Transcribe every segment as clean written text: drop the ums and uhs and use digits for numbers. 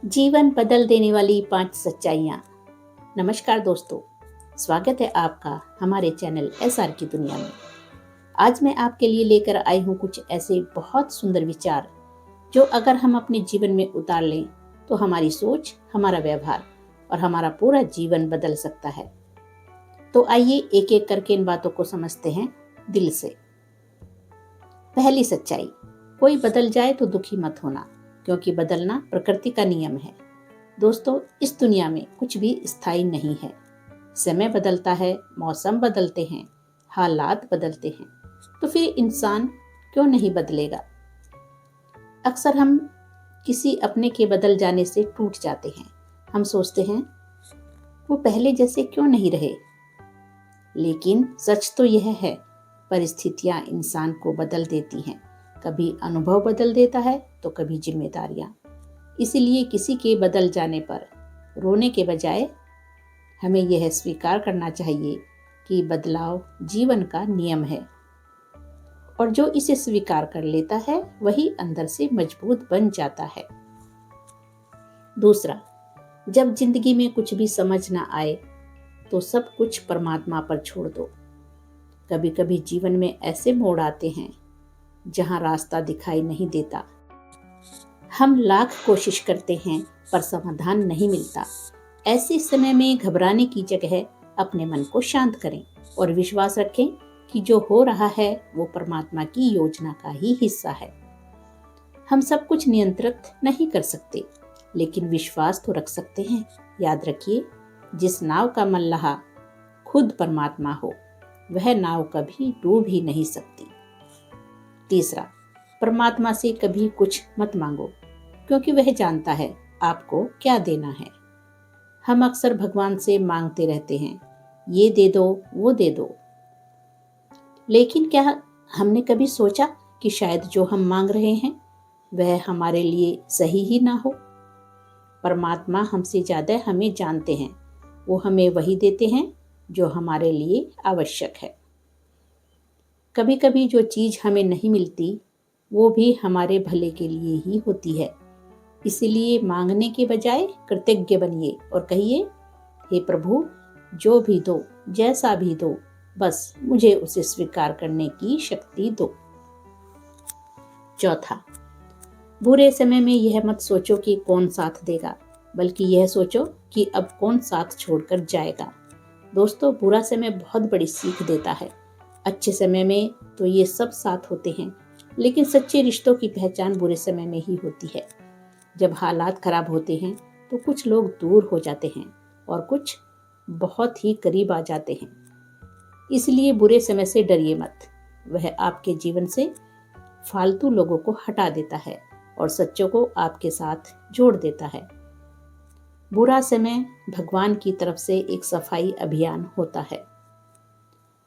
जीवन बदल देने वाली 5 सच्चाइयाँ। नमस्कार दोस्तों, स्वागत है आपका हमारे चैनल एसआर की दुनिया में। आज मैं आपके लिए लेकर आई हूँ कुछ ऐसे बहुत सुंदर विचार जो अगर हम अपने जीवन में उतार लें तो हमारी सोच, हमारा व्यवहार और हमारा पूरा जीवन बदल सकता है। तो आइए एक एक करके इन बातों को समझते हैं दिल से। पहली सच्चाई, कोई बदल जाए तो दुखी मत होना, क्योंकि बदलना प्रकृति का नियम है। दोस्तों, इस दुनिया में कुछ भी स्थायी नहीं है। समय बदलता है, मौसम बदलते हैं, हालात बदलते हैं, तो फिर इंसान क्यों नहीं बदलेगा। अक्सर हम किसी अपने के बदल जाने से टूट जाते हैं। हम सोचते हैं वो पहले जैसे क्यों नहीं रहे। लेकिन सच तो यह है, परिस्थितियां इंसान को बदल देती हैं। कभी अनुभव बदल देता है तो कभी जिम्मेदारियां। इसीलिए किसी के बदल जाने पर रोने के बजाय हमें यह स्वीकार करना चाहिए कि बदलाव जीवन का नियम है, और जो इसे स्वीकार कर लेता है वही अंदर से मजबूत बन जाता है। दूसरा, जब जिंदगी में कुछ भी समझ ना आए तो सब कुछ परमात्मा पर छोड़ दो। कभी कभी जीवन में ऐसे मोड़ आते हैं जहां रास्ता दिखाई नहीं देता। हम लाख कोशिश करते हैं पर समाधान नहीं मिलता। ऐसे समय में घबराने की जगह अपने मन को शांत करें और विश्वास रखें कि जो हो रहा है वो परमात्मा की योजना का ही हिस्सा है। हम सब कुछ नियंत्रित नहीं कर सकते, लेकिन विश्वास तो रख सकते हैं। याद रखिए, जिस नाव का मल्लाह खुद परमात्मा हो, वह नाव कभी डूब ही नहीं सकती। तीसरा, परमात्मा से कभी कुछ मत मांगो, क्योंकि वह जानता है आपको क्या देना है। हम अक्सर भगवान से मांगते रहते हैं, ये दे दो, वो दे दो। लेकिन क्या हमने कभी सोचा कि शायद जो हम मांग रहे हैं वह हमारे लिए सही ही ना हो। परमात्मा हमसे ज्यादा हमें जानते हैं। वो हमें वही देते हैं जो हमारे लिए आवश्यक है। कभी कभी जो चीज हमें नहीं मिलती वो भी हमारे भले के लिए ही होती है। इसलिए मांगने के बजाय कृतज्ञ बनिए और कहिए, हे प्रभु, जो भी दो, जैसा भी दो, बस मुझे उसे स्वीकार करने की शक्ति दो। चौथा, बुरे समय में यह मत सोचो कि कौन साथ देगा, बल्कि यह सोचो कि अब कौन साथ छोड़कर जाएगा। दोस्तों, बुरा समय बहुत बड़ी सीख देता है। अच्छे समय में तो ये सब साथ होते हैं, लेकिन सच्चे रिश्तों की पहचान बुरे समय में ही होती है। जब हालात खराब होते हैं तो कुछ लोग दूर हो जाते हैं और कुछ बहुत ही करीब आ जाते हैं। इसलिए बुरे समय से डरिए मत। वह आपके जीवन से फालतू लोगों को हटा देता है और सच्चों को आपके साथ जोड़ देता है। बुरा समय भगवान की तरफ से एक सफाई अभियान होता है।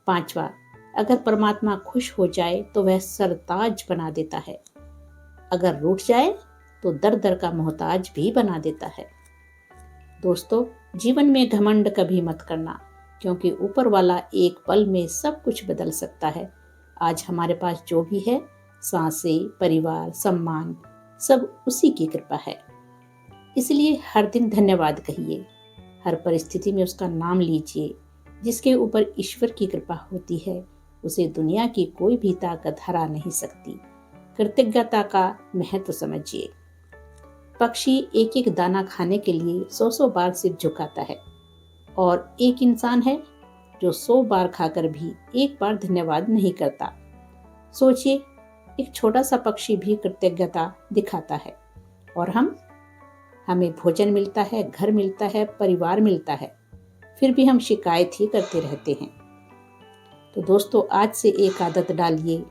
पांचवा, अगर परमात्मा खुश हो जाए तो वह सरताज बना देता है। अगर रूठ जाए तो दर दर का मोहताज भी बना देता है। दोस्तों, जीवन में घमंड कभी मत करना, क्योंकि ऊपर वाला एक पल में सब कुछ बदल सकता है। आज हमारे पास जो भी है, सांसें, परिवार, सम्मान, सब उसी की कृपा है। इसलिए हर दिन धन्यवाद कहिए। हर परिस्थिति में उसका नाम लीजिए। जिसके ऊपर ईश्वर की कृपा होती है उसे दुनिया की कोई भी ताकत हरा नहीं सकती। कृतज्ञता का महत्व समझिए। पक्षी एक एक दाना खाने के लिए 100 बार सिर झुकाता है, और एक इंसान है जो 100 बार खाकर भी एक बार धन्यवाद नहीं करता। सोचिए, एक छोटा सा पक्षी भी कृतज्ञता दिखाता है, और हमें भोजन मिलता है, घर मिलता है, परिवार मिलता है, फिर भी हम शिकायत ही करते रहते हैं। तो दोस्तों, आज से एक आदत डालिए।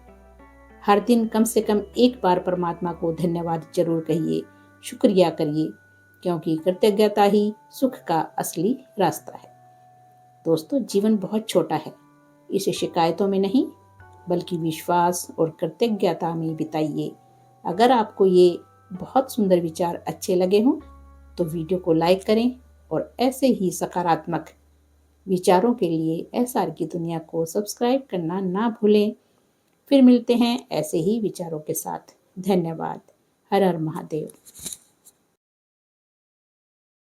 हर दिन कम से कम एक बार परमात्मा को धन्यवाद जरूर कहिए, शुक्रिया करिए, क्योंकि कृतज्ञता ही सुख का असली रास्ता है। दोस्तों, जीवन बहुत छोटा है, इसे शिकायतों में नहीं बल्कि विश्वास और कृतज्ञता में बिताइए। अगर आपको ये बहुत सुंदर विचार अच्छे लगे हों तो वीडियो को लाइक करें, और ऐसे ही सकारात्मक विचारों के लिए एसआर की दुनिया को सब्सक्राइब करना ना भूलें। फिर मिलते हैं ऐसे ही विचारों के साथ। धन्यवाद। हर हर महादेव।